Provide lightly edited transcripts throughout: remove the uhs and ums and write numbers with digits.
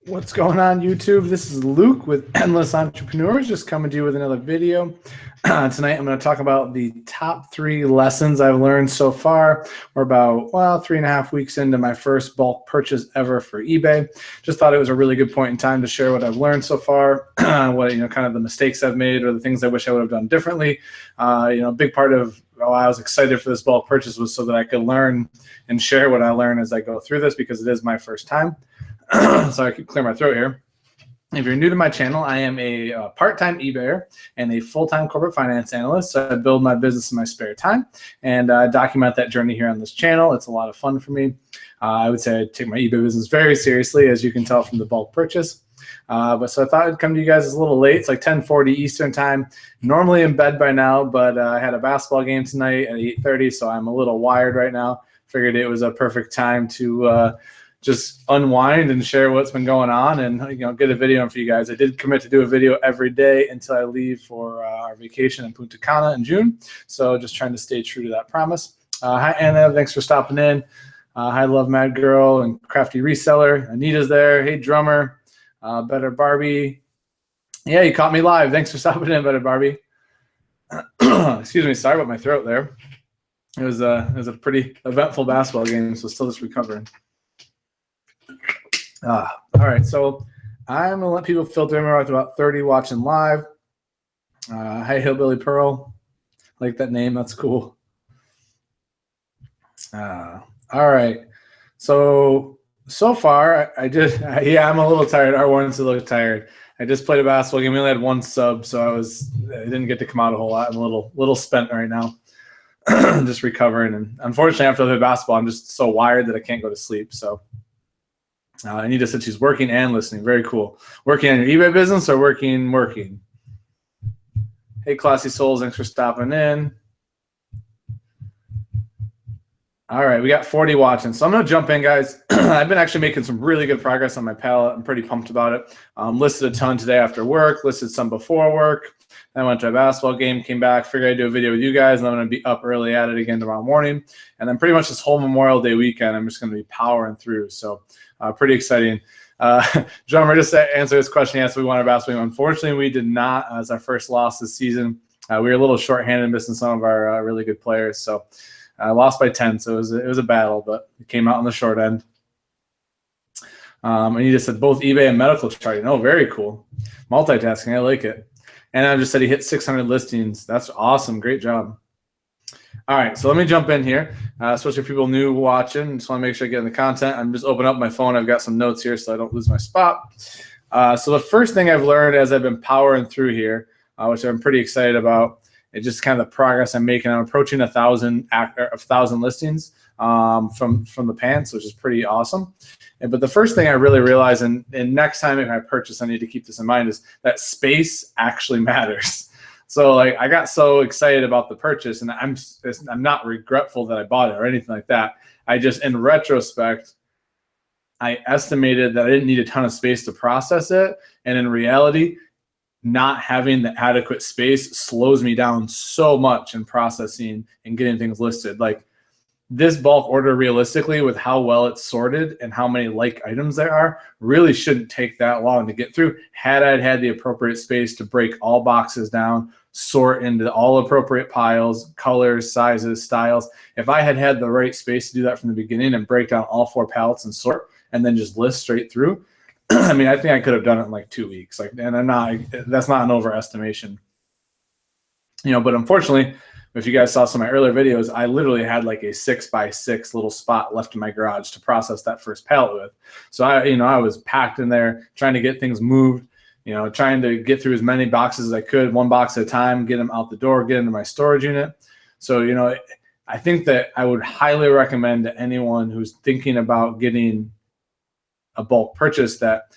What's going on, YouTube? This is Luke with Endless Entrepreneurs, just coming to you with another video. Tonight, I'm going to talk about the top 3 lessons I've learned so far. We're about, 3.5 weeks into my first bulk purchase ever for eBay. Just thought it was a really good point in time to share what I've learned so far, what, kind of the mistakes I've made or the things I wish I would have done differently. A big part of why I was excited for this bulk purchase was so that I could learn and share what I learn as I go through this, because it is my first time. So I can clear my throat here. If you're new to my channel, I am a part-time eBayer and a full-time corporate finance analyst. So I build my business in my spare time and document that journey here on this channel. It's a lot of fun for me. I would say I take my eBay business very seriously, as you can tell from the bulk purchase. So I thought I'd come to you guys a little late. It's like 10:40 Eastern time. Normally in bed by now, but I had a basketball game tonight at 8:30, so I'm a little wired right now. Figured it was a perfect time to just unwind and share what's been going on and get a video for you guys. I did commit to do a video every day until I leave for our vacation in Punta Cana in June. So just trying to stay true to that promise. Hi Anna, thanks for stopping in. Hi Love Mad Girl and Crafty Reseller. Anita's there. Hey Drummer. Better Barbie. Yeah, you caught me live. Thanks for stopping in, Better Barbie. Excuse me, sorry about my throat there. It was a pretty eventful basketball game, so still just recovering. All right, so I'm gonna let people filter in. We're at about 30 watching live. Hi Hillbilly Pearl, like that name, that's cool. All right, so far I'm a little tired. R1's a little tired. I just played a basketball game. We only had 1 sub, so I didn't get to come out a whole lot. I'm a little spent right now. Just recovering, and unfortunately after the basketball I'm just so wired that I can't go to sleep. So Anita said she's working and listening. Very cool. Working on your eBay business or working? Hey, Classy Souls, thanks for stopping in. All right, we got 40 watching. So I'm going to jump in, guys. I've been actually making some really good progress on my palette. I'm pretty pumped about it. Listed a ton today after work, listed some before work. Then I went to a basketball game, came back, figured I'd do a video with you guys, and I'm going to be up early at it again tomorrow morning. And then pretty much this whole Memorial Day weekend, I'm just going to be powering through. So pretty exciting. Drummer, just to answer this question, yes, we won our basketball game. Unfortunately, we did not, as our first loss this season. We were a little shorthanded, missing some of our really good players. So I lost by 10, so it was a battle, but it came out on the short end. And you just said both eBay and medical charting. Oh, very cool. Multitasking, I like it. And I just said he hit 600 listings. That's awesome. Great job. All right, so let me jump in here, especially for people new watching. Just want to make sure I get in the content. I'm just opening up my phone. I've got some notes here so I don't lose my spot. So the first thing I've learned as I've been powering through here, which I'm pretty excited about, it's just kind of the progress I'm making. I'm approaching 1,000 listings from the pants, which is pretty awesome. But the first thing I really realized, and next time if I purchase, I need to keep this in mind, is that space actually matters. So like I got so excited about the purchase, and I'm not regretful that I bought it or anything like that. I just, in retrospect, I estimated that I didn't need a ton of space to process it, and in reality, not having the adequate space slows me down so much in processing and getting things listed. Like this bulk order, realistically, with how well it's sorted and how many like items there are, really shouldn't take that long to get through had I had the appropriate space to break all boxes down, sort into all appropriate piles, colors, sizes, styles. If I had had the right space to do that from the beginning and break down all 4 pallets and sort and then just list straight through, I mean, I think I could have done it in like 2 weeks. Like, and that's not an overestimation, but unfortunately, if you guys saw some of my earlier videos, I literally had like a 6x6 little spot left in my garage to process that first pallet with. So I was packed in there trying to get things moved, trying to get through as many boxes as I could, 1 box at a time, get them out the door, get into my storage unit. So, I think that I would highly recommend to anyone who's thinking about getting a bulk purchase that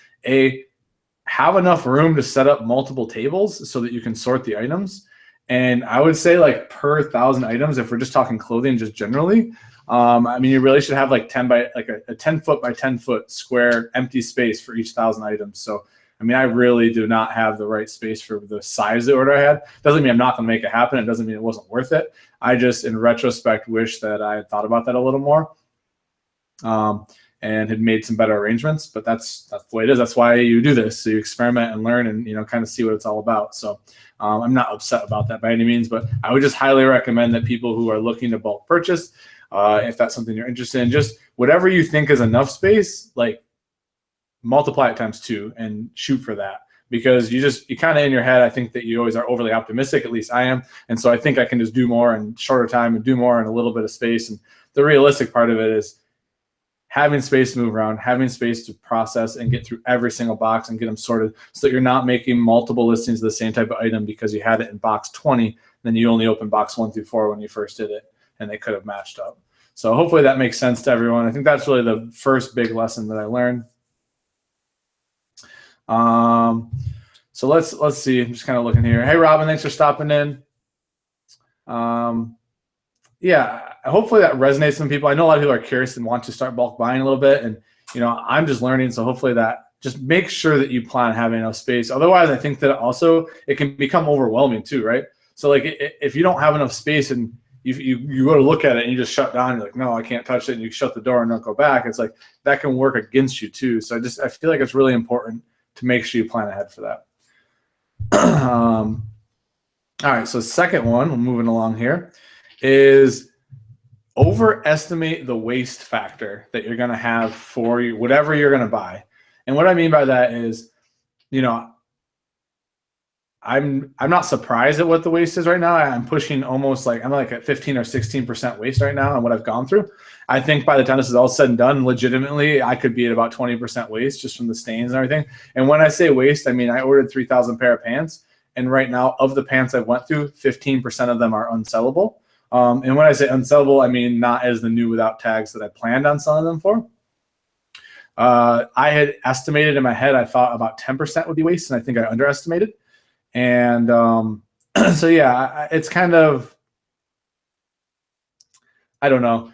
have enough room to set up multiple tables so that you can sort the items. And I would say like per 1,000 items, if we're just talking clothing, just generally, I mean, you really should have like a 10 foot by 10 foot square empty space for each 1,000 items. So, I mean, I really do not have the right space for the size of the order I had. Doesn't mean I'm not going to make it happen. It doesn't mean it wasn't worth it. I just, in retrospect, wish that I had thought about that a little more. and had made some better arrangements. But that's the way it is. That's why you do this. So you experiment and learn and, kind of see what it's all about. So I'm not upset about that by any means, but I would just highly recommend that people who are looking to bulk purchase, if that's something you're interested in, just whatever you think is enough space, like multiply it times 2 and shoot for that. Because you kind of in your head, I think that you always are overly optimistic, at least I am. And so I think I can just do more in shorter time and do more in a little bit of space. And the realistic part of it is having space to move around, having space to process and get through every single box and get them sorted so that you're not making multiple listings of the same type of item because you had it in box 20, then you only opened box 1 through 4 when you first did it, and they could have matched up. So hopefully that makes sense to everyone. I think that's really the first big lesson that I learned. So let's see. I'm just kind of looking here. Hey, Robin, thanks for stopping in. Yeah, hopefully that resonates with some people. I know a lot of people are curious and want to start bulk buying a little bit, and I'm just learning. So hopefully that just make sure that you plan on having enough space. Otherwise, I think that also it can become overwhelming too, right? So like if you don't have enough space and you go to look at it and you just shut down, you're like, no, I can't touch it, and you shut the door and don't go back. It's like that can work against you too. So I feel like it's really important to make sure you plan ahead for that. All right, so second one, we're moving along here, is overestimate the waste factor that you're going to have for whatever you're going to buy. And what I mean by that is, I'm not surprised at what the waste is right now. I'm pushing almost I'm like at 15 or 16% waste right now on what I've gone through. I think by the time this is all said and done, legitimately, I could be at about 20% waste just from the stains and everything. And when I say waste, I mean I ordered 3,000 pair of pants, and right now of the pants I've went through, 15% of them are unsellable. And when I say unsellable, I mean not as the new without tags that I planned on selling them for. I had estimated in my head, I thought about 10% would be waste, and I think I underestimated. And so yeah, it's kind of, I don't know.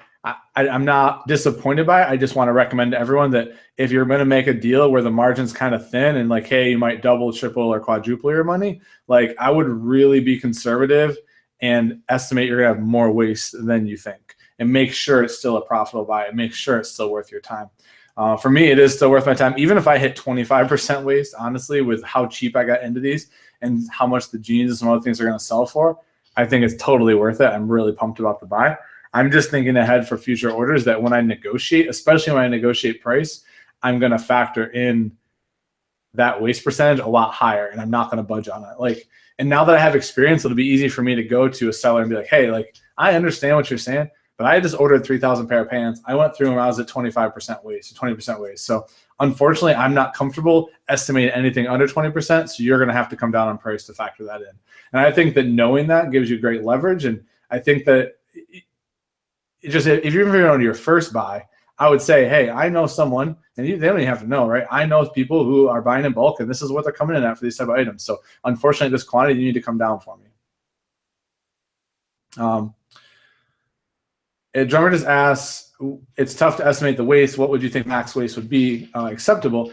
I'm not disappointed by it. I just want to recommend to everyone that if you're going to make a deal where the margin's kind of thin and like, hey, you might double, triple, or quadruple your money, like I would really be conservative and estimate you're going to have more waste than you think, and make sure it's still a profitable buy and make sure it's still worth your time. For me, it is still worth my time. Even if I hit 25% waste, honestly, with how cheap I got into these and how much the jeans and some other things are going to sell for, I think it's totally worth it. I'm really pumped about the buy. I'm just thinking ahead for future orders that when I negotiate, especially when I negotiate price, I'm going to factor in that waste percentage a lot higher, and I'm not going to budge on it. And now that I have experience, it'll be easy for me to go to a seller and be like, hey, I understand what you're saying, but I just ordered 3,000 pair of pants. I went through them. I was at 25% waste, 20% waste. So unfortunately, I'm not comfortable estimating anything under 20%. So you're going to have to come down on price to factor that in. And I think that knowing that gives you great leverage. And I think that if you're on your first buy, I would say, hey, I know someone, and they don't even have to know, right? I know people who are buying in bulk, and this is what they're coming in at for these type of items. So unfortunately, this quantity, you need to come down for me. Drummer just asks, it's tough to estimate the waste. What would you think max waste would be acceptable?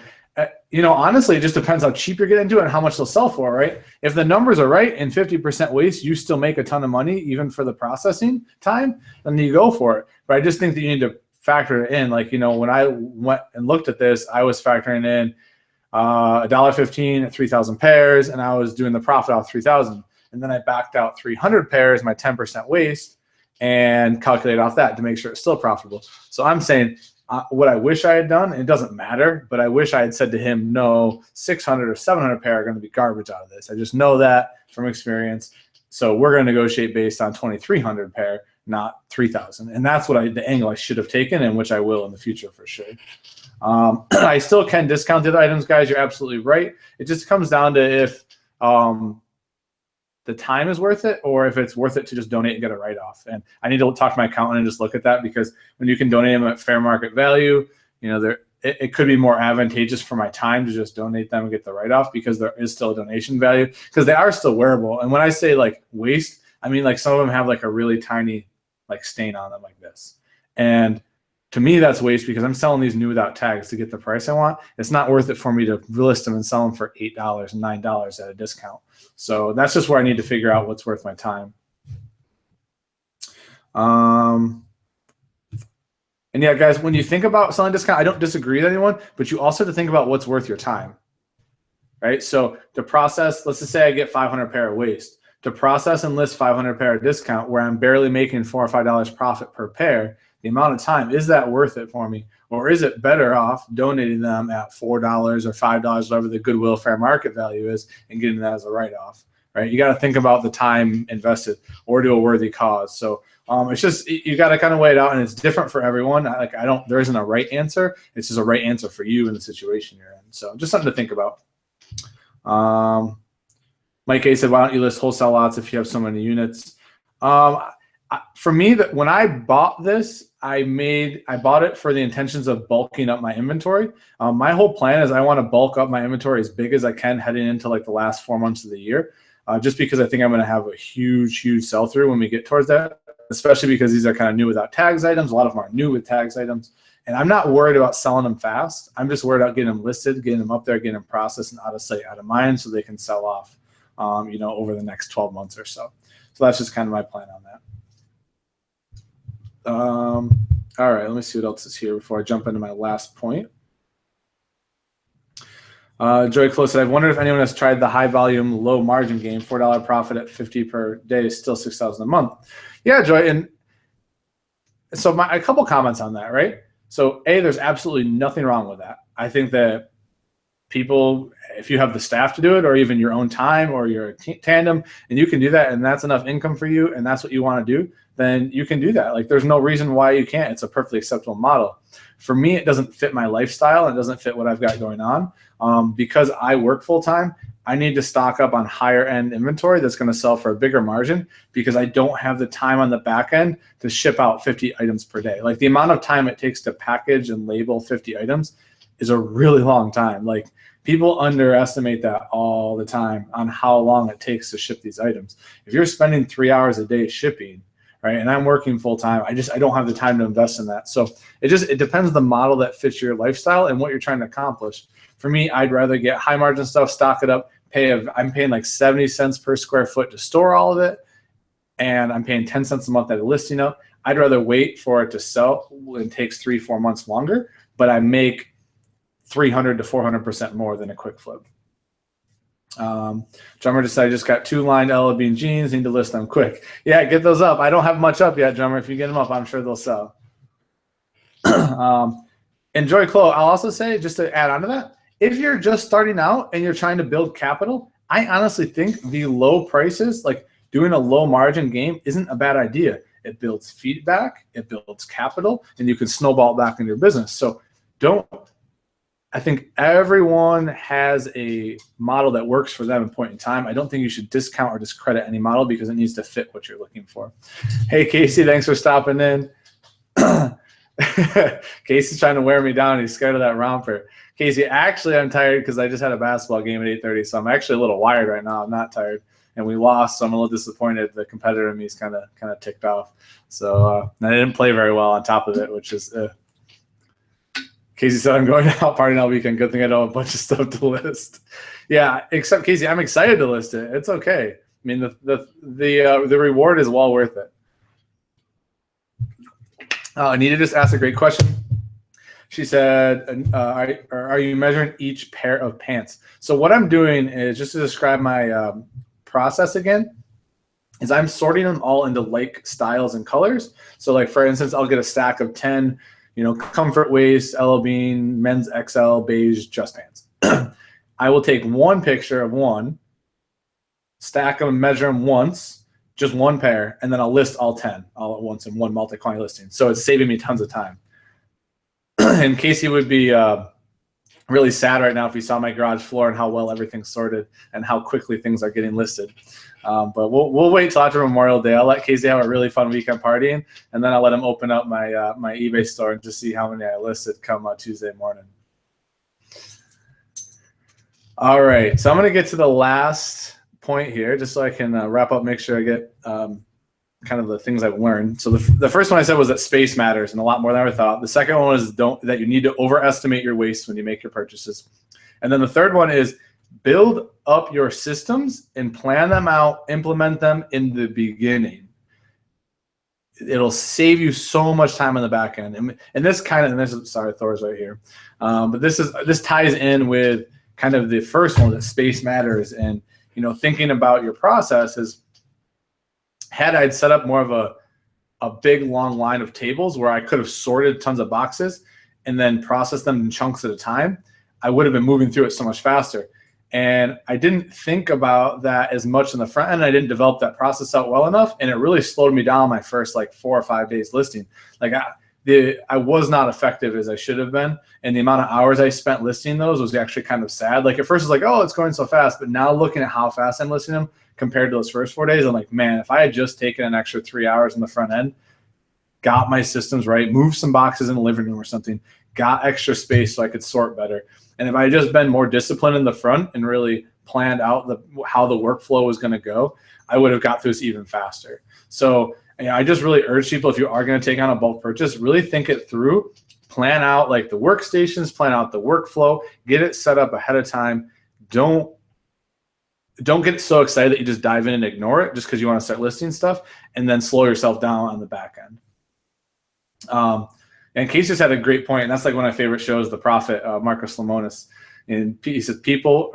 Honestly, it just depends how cheap you're getting into it and how much they'll sell for, right? If the numbers are right and 50% waste, you still make a ton of money even for the processing time, then you go for it. But I just think that you need to factor it in. When I went and looked at this, I was factoring in $1.15 at 3,000 pairs, and I was doing the profit off 3,000. And then I backed out 300 pairs, my 10% waste, and calculate off that to make sure it's still profitable. So I'm saying what I wish I had done, and it doesn't matter, but I wish I had said to him, no, 600 or 700 pair are going to be garbage out of this. I just know that from experience. So we're going to negotiate based on 2,300 pair, not 3,000. And that's the angle I should have taken, and which I will in the future for sure. I still can discount the items, guys. You're absolutely right. It just comes down to if the time is worth it, or if it's worth it to just donate and get a write-off. And I need to talk to my accountant and just look at that, because when you can donate them at fair market value, it could be more advantageous for my time to just donate them and get the write-off, because there is still a donation value, because they are still wearable. And when I say waste, I mean some of them have a really tiny stain on them like this. And to me, that's waste, because I'm selling these new without tags to get the price I want. It's not worth it for me to list them and sell them for $8 and $9 at a discount. So that's just where I need to figure out what's worth my time. And yeah, guys, when you think about selling discount, I don't disagree with anyone, but you also have to think about what's worth your time, right? So to process, let's just say I get 500 pair of waist. To process and list 500 pair of discount where I'm barely making $4 or $5 profit per pair, the amount of time, is that worth it for me? Or is it better off donating them at $4 or $5, whatever the goodwill fair market value is, and getting that as a write-off, right? You got to think about the time invested or to a worthy cause. So it's just, you got to kind of weigh it out, and it's different for everyone. There isn't a right answer. It's just a right answer for you in the situation you're in. So just something to think about. Mike A said, why don't you list wholesale lots if you have so many units? For me, when I bought this, I bought it for the intentions of bulking up my inventory. My whole plan is I want to bulk up my inventory as big as I can heading into like the last 4 months of the year, just because I think I'm going to have a huge sell-through when we get towards that, especially because these are kind of new without tags items. A lot of them are new with tags items. And I'm not worried about selling them fast. I'm just worried about getting them listed, getting them up there, getting them processed and out of sight, out of mind, so they can sell off, over the next 12 months or so. So that's just kind of my plan on that. All right, let me see what else is here before I jump into my last point. Joy Close said, I've wondered if anyone has tried the high volume, low margin game, $4 profit at 50 per day is still $6,000 a month. Yeah, Joy. And so a couple comments on that, right? So there's absolutely nothing wrong with that. I think that people, if you have the staff to do it, or even your own time, or your tandem, and you can do that, and that's enough income for you, and that's what you want to do, then you can do that. Like, there's no reason why you can't. It's a perfectly acceptable model. For me, it doesn't fit my lifestyle, and it doesn't fit what I've got going on. Because I work full time, I need to stock up on higher end inventory that's going to sell for a bigger margin, because I don't have the time on the back end to ship out 50 items per day. Like, the amount of time it takes to package and label 50 items is a really long time. Like, people underestimate that all the time on how long it takes to ship these items. If you're spending 3 hours a day shipping, right, and I'm working full time, I don't have the time to invest in that. So it depends on the model that fits your lifestyle and what you're trying to accomplish. For me, I'd rather get high margin stuff, stock it up, I'm paying like 70 cents per square foot to store all of it, and I'm paying 10 cents a month at a listing up. I'd rather wait for it to sell. It takes 3-4 months longer, but I make 300 to 400% more than a quick flip. Drummer decided I just got 2 lined LL Bean jeans, need to list them quick. Yeah, get those up. I don't have much up yet, Drummer. If you get them up, I'm sure they'll sell. And Joy Chloe, I'll also say, just to add on to that, if you're just starting out and you're trying to build capital, I honestly think the low prices, like doing a low margin game, isn't a bad idea. It builds feedback, it builds capital, and you can snowball it back into your business. So I think everyone has a model that works for them at a point in time. I don't think you should discount or discredit any model, because it needs to fit what you're looking for. Hey, Casey, thanks for stopping in. Casey's trying to wear me down. He's scared of that romper. Casey, actually, I'm tired because I just had a basketball game at 8:30, so I'm actually a little wired right now. I'm not tired, and we lost, so I'm a little disappointed. The competitor in me is kind of ticked off. So I didn't play very well on top of it, which is Casey said, I'm going out partying all weekend. Good thing I know a bunch of stuff to list. Yeah, except Casey, I'm excited to list it. It's okay. I mean, the reward is well worth it. Anita just asked a great question. She said, are you measuring each pair of pants? So what I'm doing is, just to describe my process again, is I'm sorting them all into like styles and colors. So like, for instance, I'll get a stack of 10, comfort waist, LL Bean, men's XL, beige dress pants. I will take one picture of one, stack them, measure them once, just one pair, and then I'll list all 10 all at once in one multi-quantity listing. So it's saving me tons of time. And Casey would be really sad right now if he saw my garage floor and how well everything's sorted and how quickly things are getting listed. But we'll wait till after Memorial Day. I'll let Casey have a really fun weekend partying, and then I'll let him open up my my eBay store and just see how many I listed come Tuesday morning. All right, so I'm going to get to the last point here, just so I can wrap up, make sure I get kind of the things I've learned. So the first one I said was that space matters, and a lot more than I ever thought. The second one was that you need to overestimate your waste when you make your purchases. And then the third one is build up your systems and plan them out, implement them in the beginning. it'll save you so much time on the back end. And this kind of, and this is, sorry, Thor's right here. But this ties in with kind of the first one, that space matters. And, you know, thinking about your process is, had I'd set up more of a big long line of tables where I could have sorted tons of boxes and then processed them in chunks at a time, I would have been moving through it so much faster. And I didn't think about that as much in the front end. I didn't develop that process out well enough, and it really slowed me down my first like 4 or 5 days listing. Like I was not effective as I should have been, and the amount of hours I spent listing those was actually kind of sad. Like at first it's like, oh, it's going so fast, but now looking at how fast I'm listing them compared to those first 4 days, I'm like, man, if I had just taken an extra 3 hours in the front end, got my systems right, moved some boxes in the living room or something, got extra space so I could sort better. And if I had just been more disciplined in the front and really planned out how the workflow was going to go, I would have got through this even faster. So I just really urge people, if you are going to take on a bulk purchase, really think it through, plan out like the workstations, plan out the workflow, get it set up ahead of time. Don't get so excited that you just dive in and ignore it just because you want to start listing stuff, and then slow yourself down on the back end. And Case just had a great point, and that's like one of my favorite shows, The Prophet, Marcus Lemonis. And he says people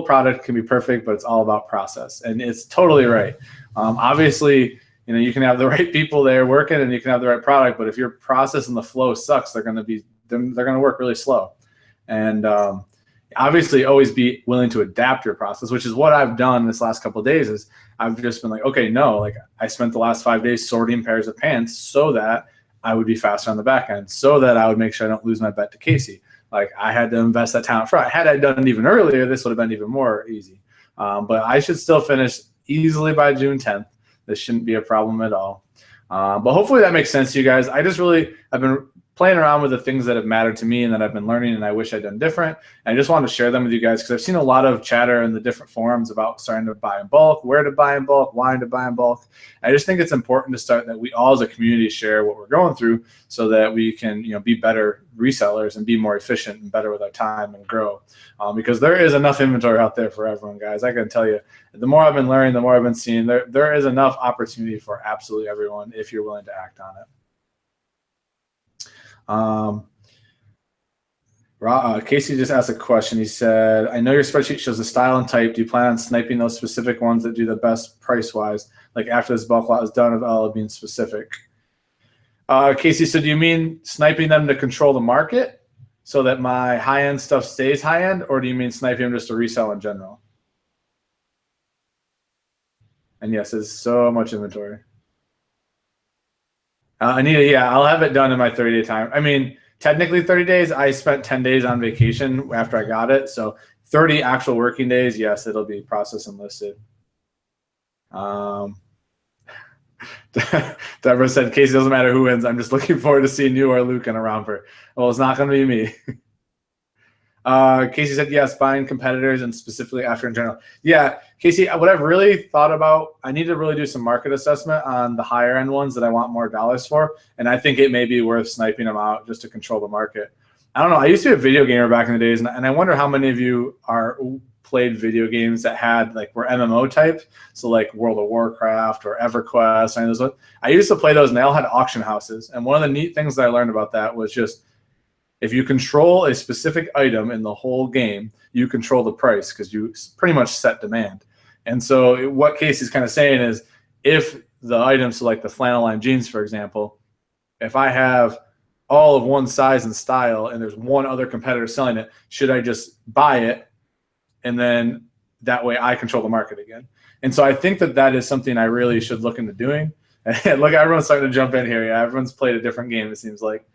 product can be perfect, but it's all about process. And it's totally right. Obviously, you know, you can have the right people there working and you can have the right product, but if your process and the flow sucks, they're going to work really slow. And obviously always be willing to adapt your process, which is what I've done this last couple of days. Is I've just been like, okay, no, like I spent the last 5 days sorting pairs of pants so that I would be faster on the back end, so that I would make sure I don't lose my bet to Casey. Like I had to invest that time up front. Had I done it even earlier, this would have been even more easy. But I should still finish easily by June 10th. This shouldn't be a problem at all. But hopefully that makes sense to you guys. I've been playing around with the things that have mattered to me and that I've been learning and I wish I'd done different. And I just wanted to share them with you guys because I've seen a lot of chatter in the different forums about starting to buy in bulk, where to buy in bulk, why to buy in bulk. I just think it's important to start that we all as a community share what we're going through so that we can, you know, be better resellers and be more efficient and better with our time and grow. Because there is enough inventory out there for everyone, guys. I can tell you, the more I've been learning, the more I've been seeing, there is enough opportunity for absolutely everyone if you're willing to act on it. Casey just asked a question. He said, I know your spreadsheet shows the style and type. Do you plan on sniping those specific ones that do the best price-wise? Like after this bulk lot is done, of all being specific. Casey, so do you mean sniping them to control the market so that my high-end stuff stays high-end, or do you mean sniping them just to resell in general? And yes, there's so much inventory. Anita, yeah, I'll have it done in my 30-day time. I mean, technically 30 days. I spent 10 days on vacation after I got it. So 30 actual working days, yes, it'll be processed and listed. Deborah said, Casey, doesn't matter who wins. I'm just looking forward to seeing you or Luke in a romper. Well, it's not going to be me. Casey said, yes, buying competitors and specifically after in general. Yeah, Casey, what I've really thought about, I need to really do some market assessment on the higher end ones that I want more dollars for. And I think it may be worth sniping them out just to control the market. I don't know. I used to be a video gamer back in the days, and I wonder how many of you played video games that were MMO type. So like World of Warcraft or EverQuest. Any of those. I used to play those, and they all had auction houses. And one of the neat things that I learned about that was just, if you control a specific item in the whole game, you control the price because you pretty much set demand. And so what Casey's kind of saying is, if the items, so like the flannel line jeans, for example, if I have all of one size and style and there's one other competitor selling it, should I just buy it? And then that way I control the market again. And so I think that is something I really should look into doing. And look, everyone's starting to jump in here. Yeah, everyone's played a different game, it seems like.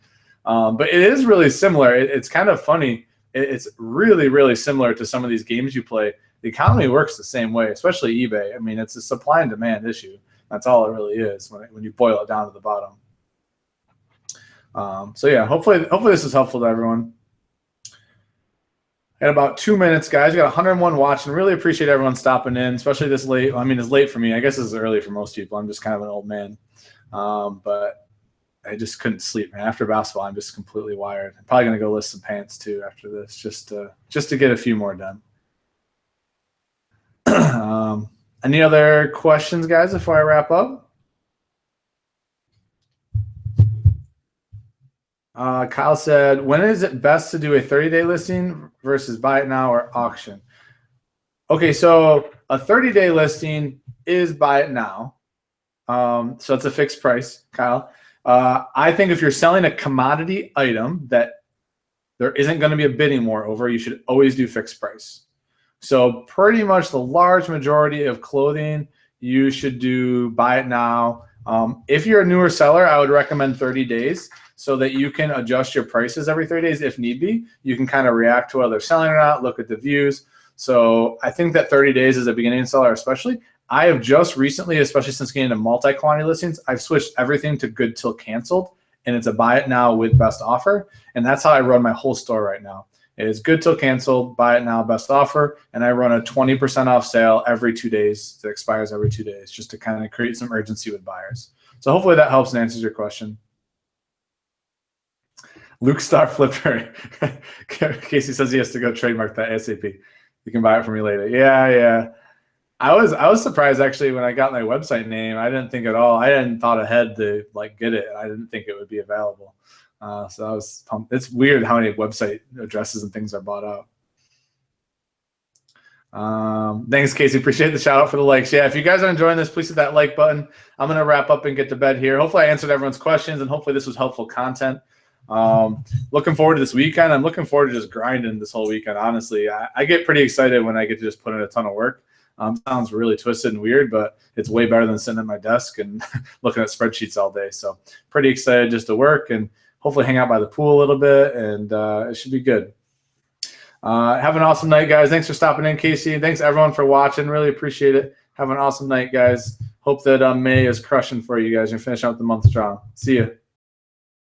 But it is really similar. It's kind of funny. It's really, really similar to some of these games you play. The economy works the same way, especially eBay. I mean, it's a supply and demand issue. That's all it really is when you boil it down to the bottom. So yeah, hopefully this is helpful to everyone. In about 2 minutes, guys. We got 101 watching. Really appreciate everyone stopping in, especially this late. I mean, it's late for me. I guess it's early for most people. I'm just kind of an old man. But I just couldn't sleep, man. After basketball, I'm just completely wired. I'm probably going to go list some pants, too, after this, just to get a few more done. Any other questions, guys, before I wrap up? Kyle said, when is it best to do a 30-day listing versus buy it now or auction? Okay, so a 30-day listing is buy it now. So it's a fixed price, Kyle. I think if you're selling a commodity item that there isn't going to be a bidding war over, you should always do fixed price. So pretty much the large majority of clothing, you should do buy it now. If you're a newer seller, I would recommend 30 days so that you can adjust your prices every 30 days if need be. You can kind of react to whether they're selling or not, look at the views. So I think that 30 days as a beginning seller especially. I have just recently, especially since getting into multi-quantity listings, I've switched everything to good till canceled, and it's a buy it now with best offer. And that's how I run my whole store right now. It is good till canceled, buy it now, best offer, and I run a 20% off sale every 2 days that expires every 2 days just to kind of create some urgency with buyers. So hopefully that helps and answers your question. Luke Star Flipper. Casey says he has to go trademark that ASAP. You can buy it from me later. Yeah. I was surprised actually when I got my website name. I didn't think at all. I hadn't thought ahead to like get it. I didn't think it would be available. So I was pumped. It's weird how many website addresses and things are bought out. Thanks, Casey. Appreciate the shout out for the likes. Yeah, if you guys are enjoying this, please hit that like button. I'm going to wrap up and get to bed here. Hopefully I answered everyone's questions, and hopefully this was helpful content. Looking forward to this weekend. I'm looking forward to just grinding this whole weekend, honestly. I get pretty excited when I get to just put in a ton of work. Sounds really twisted and weird, but it's way better than sitting at my desk and looking at spreadsheets all day. So pretty excited just to work and hopefully hang out by the pool a little bit, and it should be good. Have an awesome night, guys. Thanks for stopping in, Casey. And thanks, everyone, for watching. Really appreciate it. Have an awesome night, guys. Hope that May is crushing for you guys and finish out the month strong. See you.